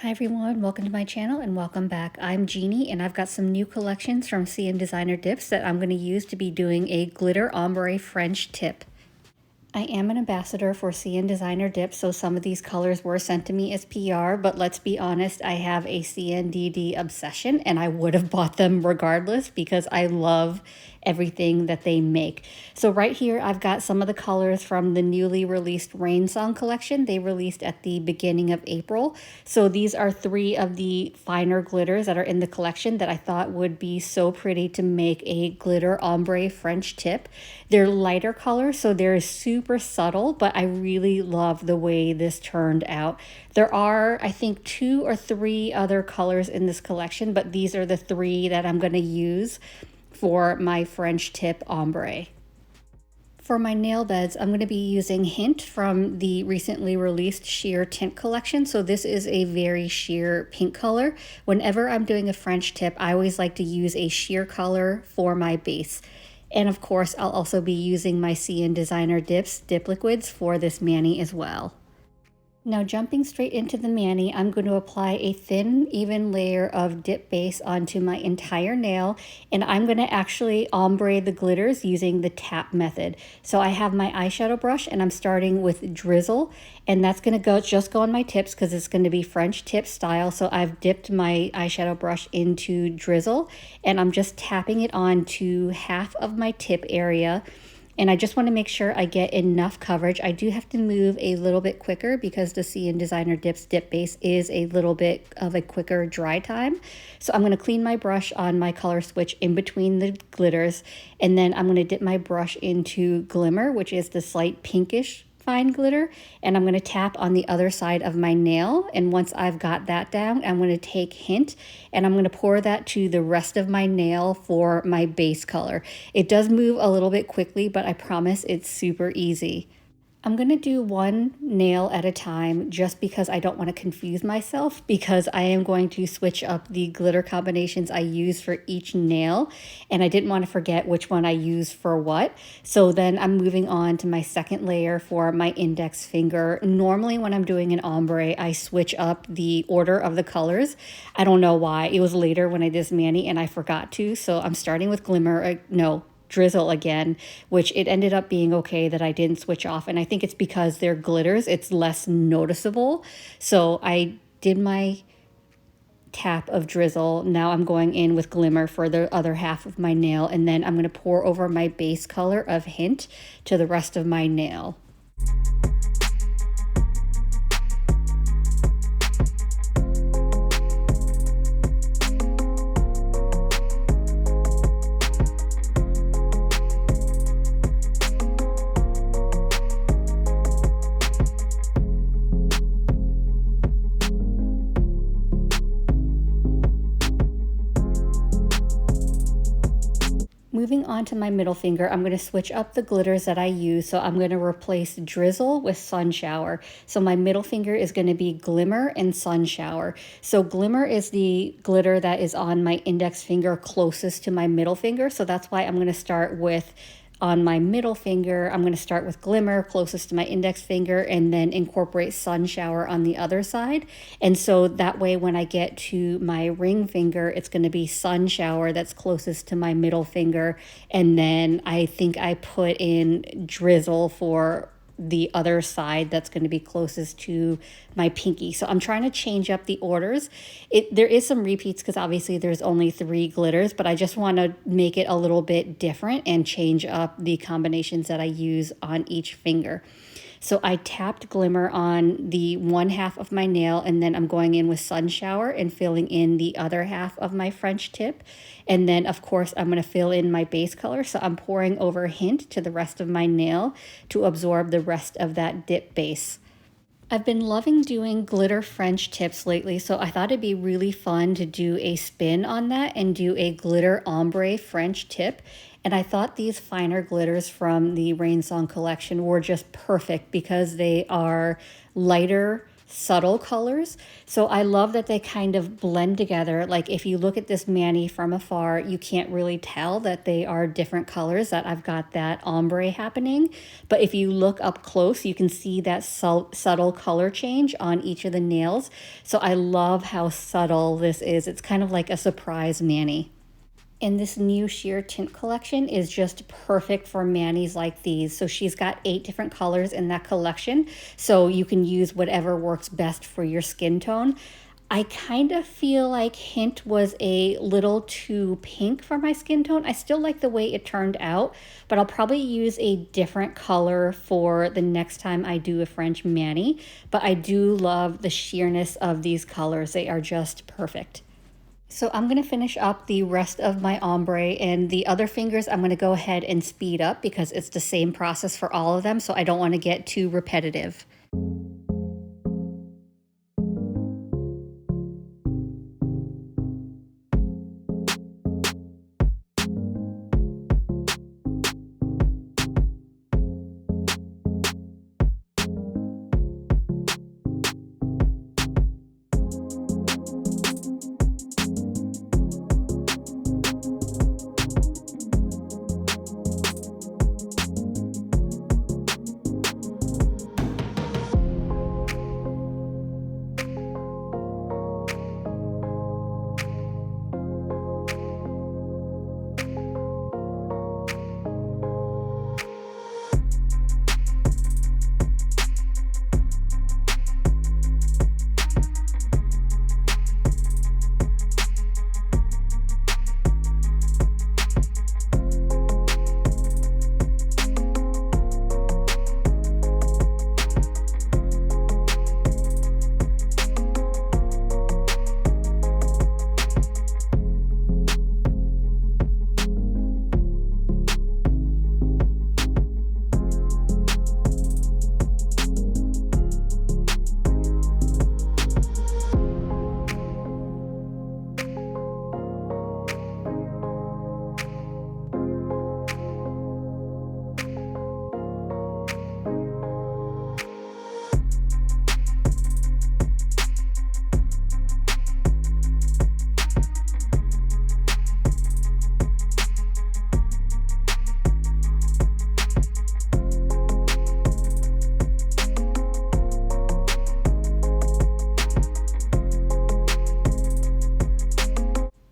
Hi everyone, welcome to my channel and welcome back. I'm Jeannie and I've got some new collections from CN Designer Dips that I'm going to use to be doing a glitter ombre French tip. I am an ambassador for CN Designer Dips, so some of these colors were sent to me as PR, but let's be honest, I have a CNDD obsession and I would have bought them regardless because I love everything that they make. So right here, I've got some of the colors from the newly released Rain Song collection. They released at the beginning of April. So these are 3 of the finer glitters that are in the collection that I thought would be so pretty to make a glitter ombre French tip. They're lighter colors, so they're super subtle, but I really love the way this turned out. There are, I think, 2 or 3 other colors in this collection, but these are the 3 that I'm going to use for my French tip ombre. For my nail beds, I'm going to be using Hint from the recently released sheer tint collection. So this is a very sheer pink color. Whenever I'm doing a French tip, I always like to use a sheer color for my base. And of course, I'll also be using my CN Designer Dips dip liquids for this mani as well. Now jumping straight into the mani, I'm going to apply a thin, even layer of dip base onto my entire nail, and I'm going to actually ombre the glitters using the tap method. So I have my eyeshadow brush and I'm starting with Drizzle, and that's going to just go on my tips because it's going to be French tip style. So I've dipped my eyeshadow brush into Drizzle and I'm just tapping it onto half of my tip area. And I just want to make sure I get enough coverage. I do have to move a little bit quicker because the CN Designer Dips dip base is a little bit of a quicker dry time. So I'm going to clean my brush on my color switch in between the glitters. And then I'm going to dip my brush into Glimmer, which is the slight pinkish fine glitter, and I'm going to tap on the other side of my nail. And once I've got that down, I'm going to take Hint and I'm going to pour that to the rest of my nail for my base color. It does move a little bit quickly, but I promise it's super easy. I'm going to do one nail at a time just because I don't want to confuse myself, because I am going to switch up the glitter combinations I use for each nail and I didn't want to forget which one I use for what. So then I'm moving on to my second layer for my index finger. Normally when I'm doing an ombre, I switch up the order of the colors. I don't know why. It was later when I did this mani and I forgot to. So I'm starting with Drizzle again, which it ended up being okay that I didn't switch off. And I think it's because they're glitters, it's less noticeable. So I did my tap of Drizzle. Now I'm going in with Glimmer for the other half of my nail. And then I'm going to pour over my base color of Hint to the rest of my nail. Moving on to my middle finger, I'm going to switch up the glitters that I use. So I'm going to replace Drizzle with Sun Shower. So my middle finger is going to be Glimmer and Sun Shower. So Glimmer is the glitter that is on my index finger closest to my middle finger. So that's why I'm going to start with, on my middle finger, I'm going to start with Glimmer closest to my index finger and then incorporate Sun Shower on the other side. And so that way when I get to my ring finger, it's going to be Sun Shower that's closest to my middle finger. And then I think I put in Drizzle for the other side that's going to be closest to my pinky. So I'm trying to change up the orders. There is some repeats because obviously there's only 3 glitters, but I just want to make it a little bit different and change up the combinations that I use on each finger. So I tapped Glimmer on the one half of my nail, and then I'm going in with Sun Shower and filling in the other half of my French tip. And then, of course, I'm going to fill in my base color. So I'm pouring over Hint to the rest of my nail to absorb the rest of that dip base. I've been loving doing glitter French tips lately, so I thought it'd be really fun to do a spin on that and do a glitter ombre French tip. And I thought these finer glitters from the Rain Song collection were just perfect because they are lighter subtle colors. So I love that they kind of blend together. Like if you look at this mani from afar, you can't really tell that they are different colors, that I've got that ombre happening. But if you look up close, you can see that subtle color change on each of the nails. So I love how subtle this is. It's kind of like a surprise mani. And this new sheer tint collection is just perfect for manis like these. So she's got 8 different colors in that collection. So you can use whatever works best for your skin tone. I kind of feel like Hint was a little too pink for my skin tone. I still like the way it turned out, but I'll probably use a different color for the next time I do a French mani. But I do love the sheerness of these colors. They are just perfect. So I'm going to finish up the rest of my ombre, and the other fingers I'm going to go ahead and speed up because it's the same process for all of them, so I don't want to get too repetitive.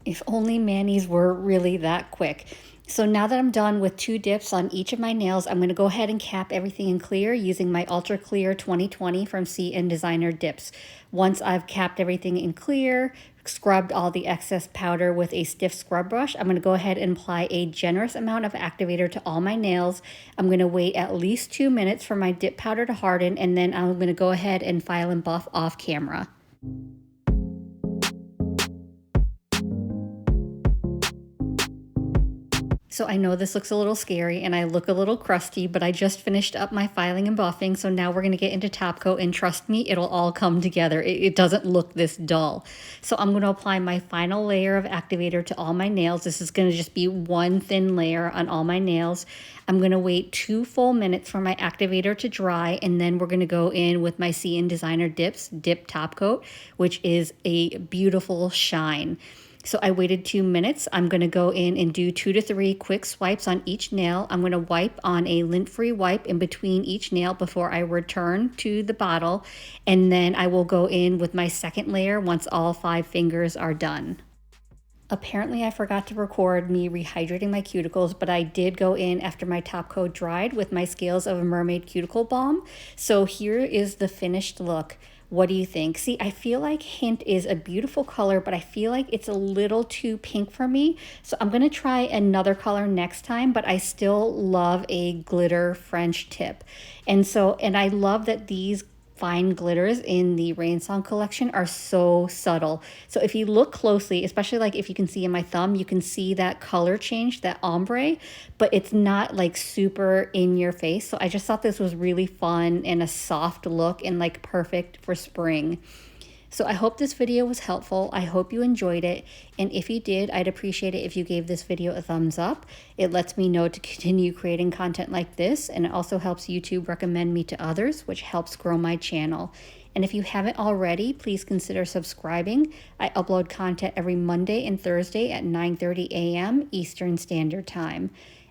If only manis were really that quick. So now that I'm done with 2 dips on each of my nails, I'm going to go ahead and cap everything in clear using my Ultra Clear 2020 from CN Designer Dips. Once I've capped everything in clear, scrubbed all the excess powder with a stiff scrub brush, I'm going to go ahead and apply a generous amount of activator to all my nails. I'm going to wait at least 2 minutes for my dip powder to harden, and then I'm going to go ahead and file and buff off camera. So I know this looks a little scary and I look a little crusty, but I just finished up my filing and buffing. So now we're going to get into top coat, and trust me, it'll all come together. It doesn't look this dull. So I'm going to apply my final layer of activator to all my nails. This is going to just be one thin layer on all my nails. I'm going to wait 2 full minutes for my activator to dry, and then we're going to go in with my CN Designer Dips Dip Top Coat, which is a beautiful shine. So I waited 2 minutes. I'm going to go in and do 2 to 3 quick swipes on each nail. I'm going to wipe on a lint-free wipe in between each nail before I return to the bottle. And then I will go in with my second layer once all 5 fingers are done. Apparently I forgot to record me rehydrating my cuticles, but I did go in after my top coat dried with my Scales of Mermaid Cuticle Balm. So here is the finished look. What do you think? See, I feel like Hint is a beautiful color, but I feel like it's a little too pink for me. So I'm going to try another color next time, but I still love a glitter French tip. And I love that these fine glitters in the Rain Song collection are so subtle. So if you look closely, especially like if you can see in my thumb, you can see that color change, that ombre, but it's not like super in your face. So I just thought this was really fun and a soft look and like perfect for spring. So I hope this video was helpful. I hope you enjoyed it. And if you did, I'd appreciate it if you gave this video a thumbs up. It lets me know to continue creating content like this, and it also helps YouTube recommend me to others, which helps grow my channel. And if you haven't already, please consider subscribing. I upload content every Monday and Thursday at 9:30 a.m. Eastern Standard Time.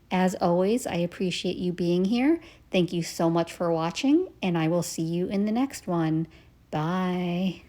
As always, I appreciate you being here. Thank you so much for watching, and I will see you in the next one. Bye.